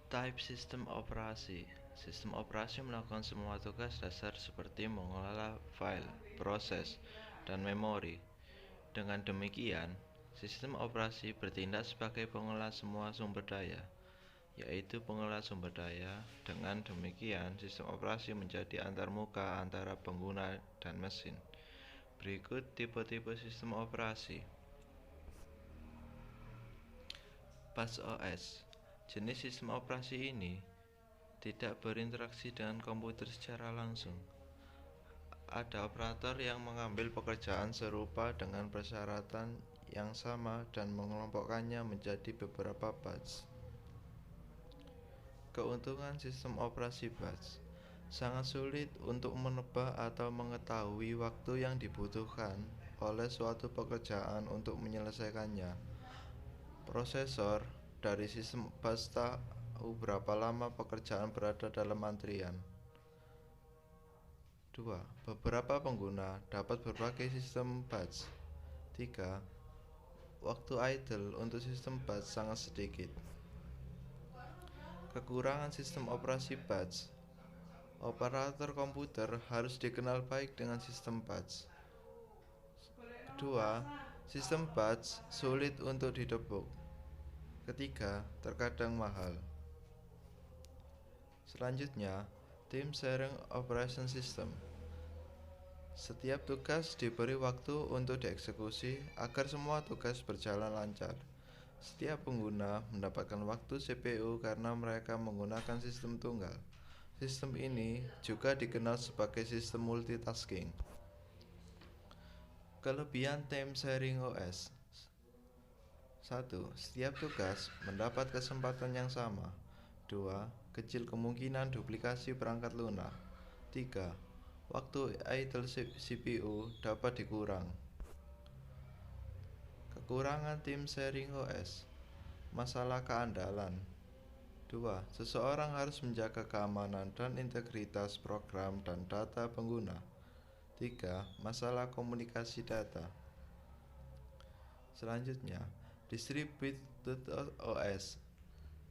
Type sistem operasi. Sistem operasi melakukan semua tugas dasar seperti mengelola file, proses, dan memori. Dengan demikian, sistem operasi bertindak sebagai pengelola semua sumber daya, yaitu pengelola sumber daya. Dengan demikian, sistem operasi menjadi antarmuka antara pengguna dan mesin. Berikut tipe-tipe sistem operasi. Bus OS. Jenis sistem operasi ini tidak berinteraksi dengan komputer secara langsung. Ada operator yang mengambil pekerjaan serupa dengan persyaratan yang sama dan mengelompokkannya menjadi beberapa batch. Keuntungan sistem operasi batch: sangat sulit untuk menebak atau mengetahui waktu yang dibutuhkan oleh suatu pekerjaan untuk menyelesaikannya. Prosesor dari sistem batch tahu berapa lama pekerjaan berada dalam antrian. 2. Beberapa pengguna dapat berbagai sistem batch. 3. Waktu idle untuk sistem batch sangat sedikit. Kekurangan sistem operasi batch: operator komputer harus dikenal baik dengan sistem batch. 2. Sistem batch sulit untuk didebak. Ketiga, terkadang mahal. Selanjutnya, Team Sharing Operation System. Setiap tugas diberi waktu untuk dieksekusi agar semua tugas berjalan lancar. Setiap pengguna mendapatkan waktu CPU karena mereka menggunakan sistem tunggal. Sistem ini juga dikenal sebagai sistem multitasking. Kelebihan Time Sharing OS: 1. Setiap tugas mendapat kesempatan yang sama. 2. Kecil kemungkinan duplikasi perangkat lunak. 3. Waktu idle CPU dapat dikurang. Kekurangan Time Sharing OS: masalah keandalan. 2. Seseorang harus menjaga keamanan dan integritas program dan data pengguna. 3. Masalah komunikasi data. Selanjutnya, Distributed OS.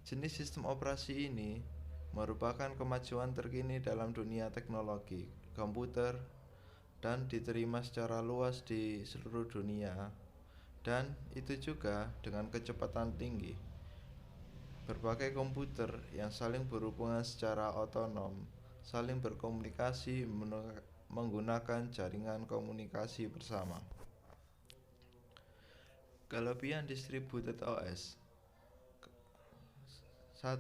Jenis sistem operasi ini merupakan kemajuan terkini dalam dunia teknologi komputer dan diterima secara luas di seluruh dunia, dan itu juga dengan kecepatan tinggi. Berbagai komputer yang saling berhubungan secara otonom saling berkomunikasi menggunakan jaringan komunikasi bersama. Kelebihan Distributed OS: 1.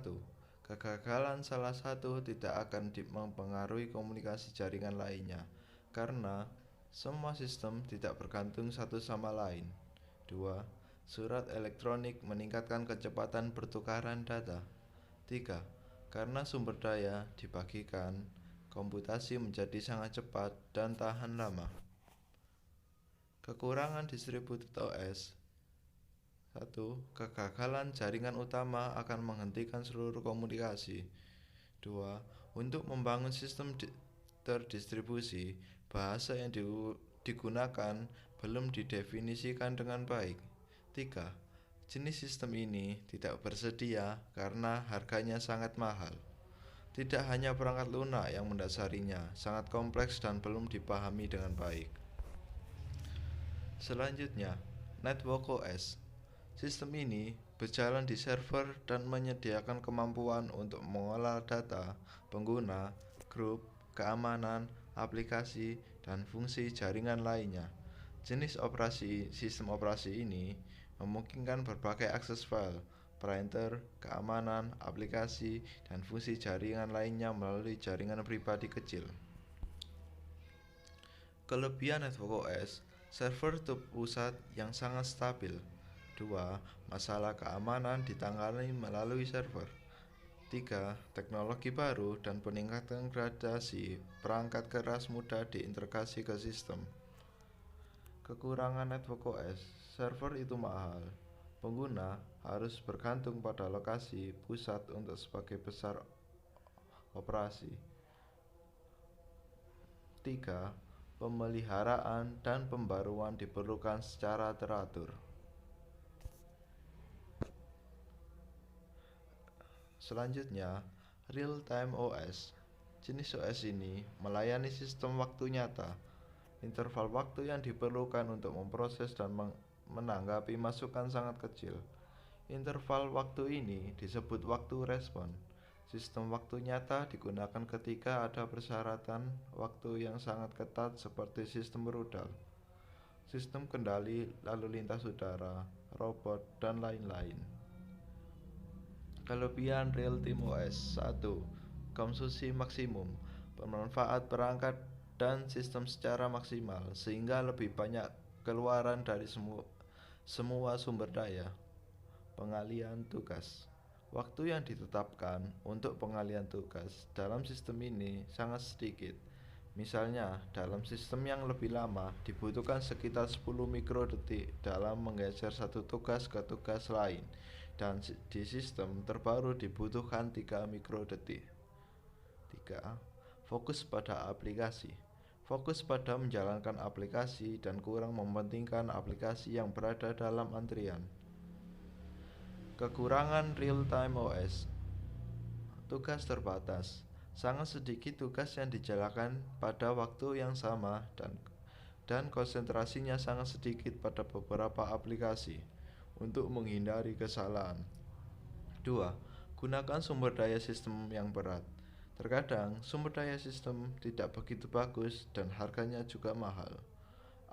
Kegagalan salah satu tidak akan mempengaruhi komunikasi jaringan lainnya, karena semua sistem tidak bergantung satu sama lain. 2. Surat elektronik meningkatkan kecepatan pertukaran data. 3. Karena sumber daya dibagikan, komputasi menjadi sangat cepat dan tahan lama. Kekurangan Distributed OS: 1. Kegagalan jaringan utama akan menghentikan seluruh komunikasi. 2. Untuk membangun sistem terdistribusi, bahasa yang digunakan belum didefinisikan dengan baik. 3. Jenis sistem ini tidak bersedia karena harganya sangat mahal. Tidak hanya perangkat lunak yang mendasarinya sangat kompleks dan belum dipahami dengan baik. Selanjutnya, Network OS. Sistem ini berjalan di server dan menyediakan kemampuan untuk mengolah data pengguna, grup, keamanan, aplikasi, dan fungsi jaringan lainnya. Jenis sistem operasi ini memungkinkan berbagai akses file, printer, keamanan, aplikasi, dan fungsi jaringan lainnya melalui jaringan pribadi kecil. Kelebihan Network OS: server pusat yang sangat stabil. 2. Masalah keamanan ditangani melalui server. 3. Teknologi baru dan peningkatan gradasi perangkat keras mudah diintegrasi ke sistem. Kekurangan Network OS: server itu mahal. Pengguna harus bergantung pada lokasi pusat untuk sebagai besar operasi. 3. Pemeliharaan dan pembaruan diperlukan secara teratur. Selanjutnya, real-time OS. Jenis OS ini melayani sistem waktu nyata. Interval waktu yang diperlukan untuk memproses dan menanggapi masukan sangat kecil. Interval waktu ini disebut waktu respon. Sistem waktu nyata digunakan ketika ada persyaratan waktu yang sangat ketat seperti sistem rudal, sistem kendali lalu lintas udara, robot, dan lain-lain. Kelebihan real-time OS 1. Konsumsi maksimum, bermanfaat perangkat dan sistem secara maksimal sehingga lebih banyak keluaran dari semua sumber daya. Pengalihan tugas. Waktu yang ditetapkan untuk pengalihan tugas dalam sistem ini sangat sedikit. Misalnya, dalam sistem yang lebih lama dibutuhkan sekitar 10 mikrodetik dalam menggeser satu tugas ke tugas lain, dan di sistem terbaru dibutuhkan 3 mikrodetik. 3. Fokus pada aplikasi. Fokus pada menjalankan aplikasi dan kurang mementingkan aplikasi yang berada dalam antrian. Kekurangan real-time OS. Tugas terbatas. Sangat sedikit tugas yang dijalankan pada waktu yang sama dan konsentrasinya sangat sedikit pada beberapa aplikasi untuk menghindari kesalahan. 2. Gunakan sumber daya sistem yang berat. Terkadang sumber daya sistem tidak begitu bagus dan harganya juga mahal.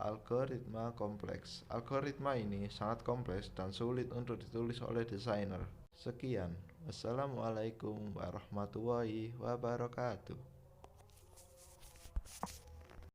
Algoritma kompleks. Algoritma ini sangat kompleks dan sulit untuk ditulis oleh desainer. Sekian. Wassalamualaikum warahmatullahi wabarakatuh.